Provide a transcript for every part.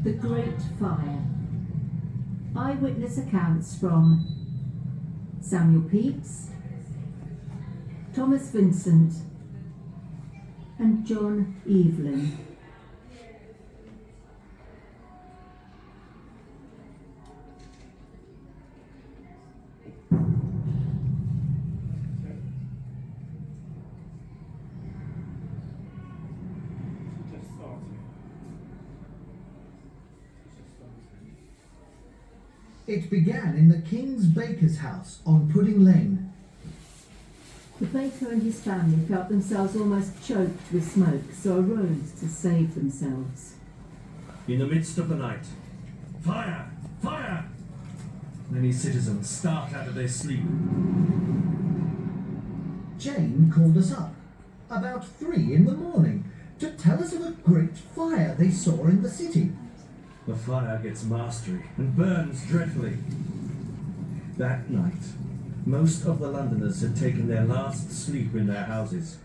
The Great Fire. Eyewitness accounts from Samuel Pepys, Thomas Vincent, and John Evelyn. It began in the King's baker's house on Pudding Lane. The baker and his family felt themselves almost choked with smoke, so arose to save themselves. In the midst of the night, fire! Fire! Many citizens start out of their sleep. Jane called us up, about 3 in the morning, to tell us of a great fire they saw in the city. The fire gets mastery and burns dreadfully. That night, most of the Londoners had taken their last sleep in their houses.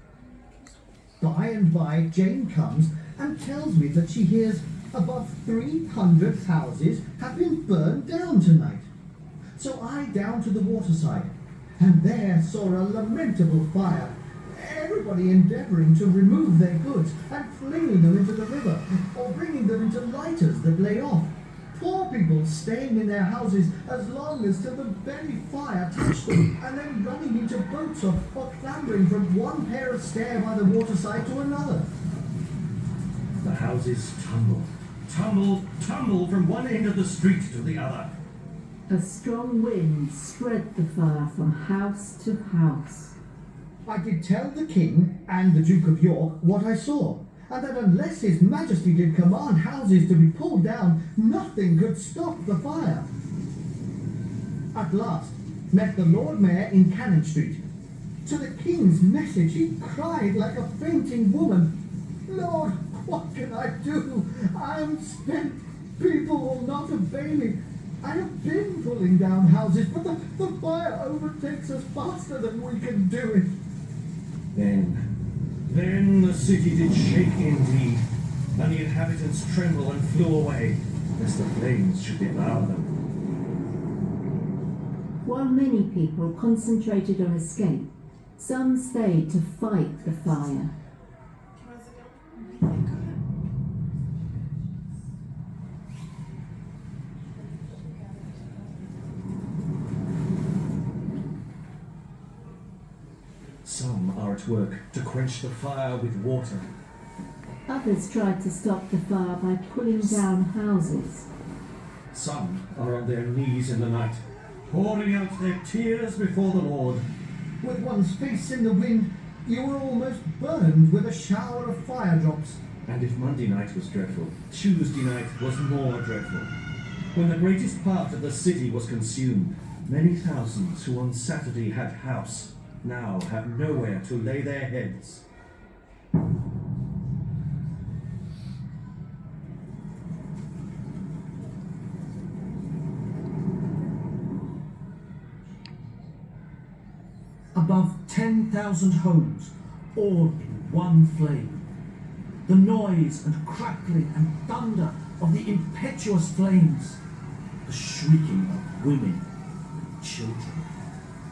By and by, Jane comes and tells me that she hears above 300 houses have been burned down tonight. So I down to the waterside, and there saw a lamentable fire, everybody endeavouring to remove their goods and flinging them into the river, or bringing them into lighters that lay off. Poor people staying in their houses as long as till the very fire touched them, and then running into boats or clambering from one pair of stair by the waterside to another. The houses tumble from one end of the street to the other. A strong wind spread the fire from house to house. I did tell the King and the Duke of York what I saw, and that unless His Majesty did command houses to be pulled down, nothing could stop the fire. At last, met the Lord Mayor in Cannon Street. To the King's message he cried like a fainting woman, "Lord, what can I do? I am spent. People will not obey me. I have been pulling down houses, but the fire overtakes us faster than we can do it." Then the city did shake indeed, and the inhabitants trembled and flew away, lest the flames should devour them. While many people concentrated on escape, some stayed to fight the fire. Some are at work to quench the fire with water. Others tried to stop the fire by pulling down houses. Some are on their knees in the night, pouring out their tears before the Lord. With one's face in the wind, you were almost burned with a shower of fire drops. And if Monday night was dreadful, Tuesday night was more dreadful. When the greatest part of the city was consumed, many thousands who on Saturday had house now have nowhere to lay their heads. Above 10,000 homes, all in one flame. The noise and crackling and thunder of the impetuous flames. The shrieking of women and children.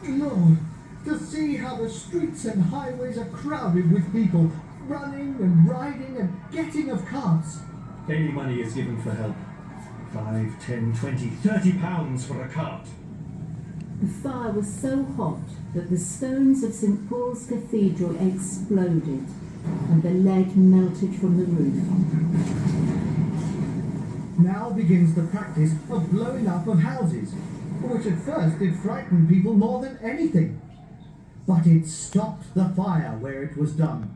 Lord, to see how the streets and highways are crowded with people, running and riding and getting of carts. Any money is given for help. 5, 10, 20, 30 pounds for a cart. The fire was so hot that the stones of St. Paul's Cathedral exploded and the lead melted from the roof. Now begins the practice of blowing up of houses, which at first did frighten people more than anything. But it stopped the fire where it was done.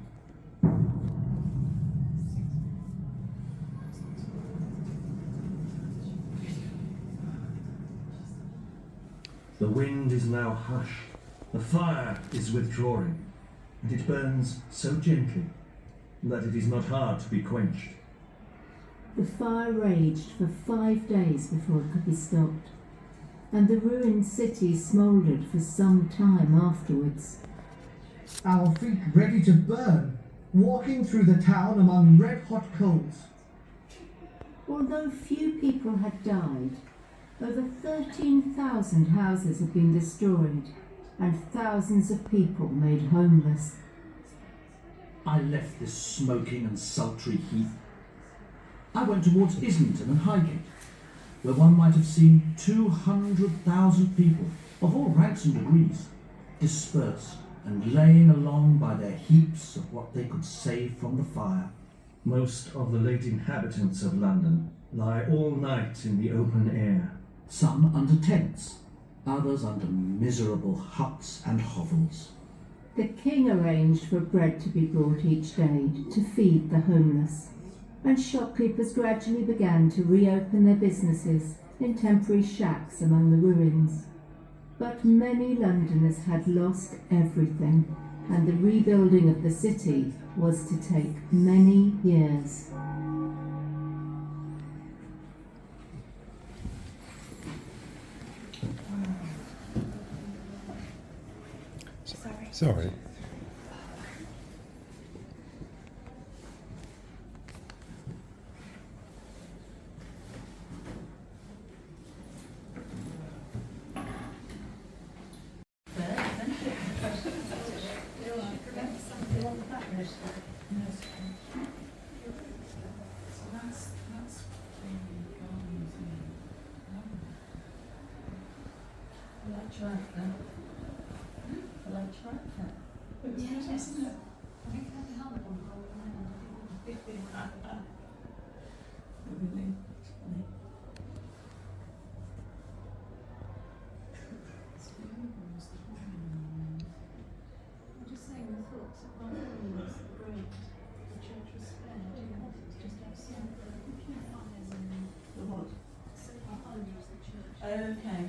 The wind is now hushed, the fire is withdrawing, and it burns so gently that it is not hard to be quenched. The fire raged for 5 days before it could be stopped, and the ruined city smouldered for some time afterwards. Our feet ready to burn, walking through the town among red-hot coals. Although few people had died, over 13,000 houses had been destroyed and thousands of people made homeless. I left this smoking and sultry heath. I went towards Islington and Highgate, where one might have seen 200,000 people of all ranks and degrees dispersed and laying along by their heaps of what they could save from the fire. Most of the late inhabitants of London lie all night in the open air. Some under tents, others under miserable huts and hovels. The king arranged for bread to be brought each day to feed the homeless, and shopkeepers gradually began to reopen their businesses in temporary shacks among the ruins. But many Londoners had lost everything, and the rebuilding of the city was to take many years. Sorry. Okay.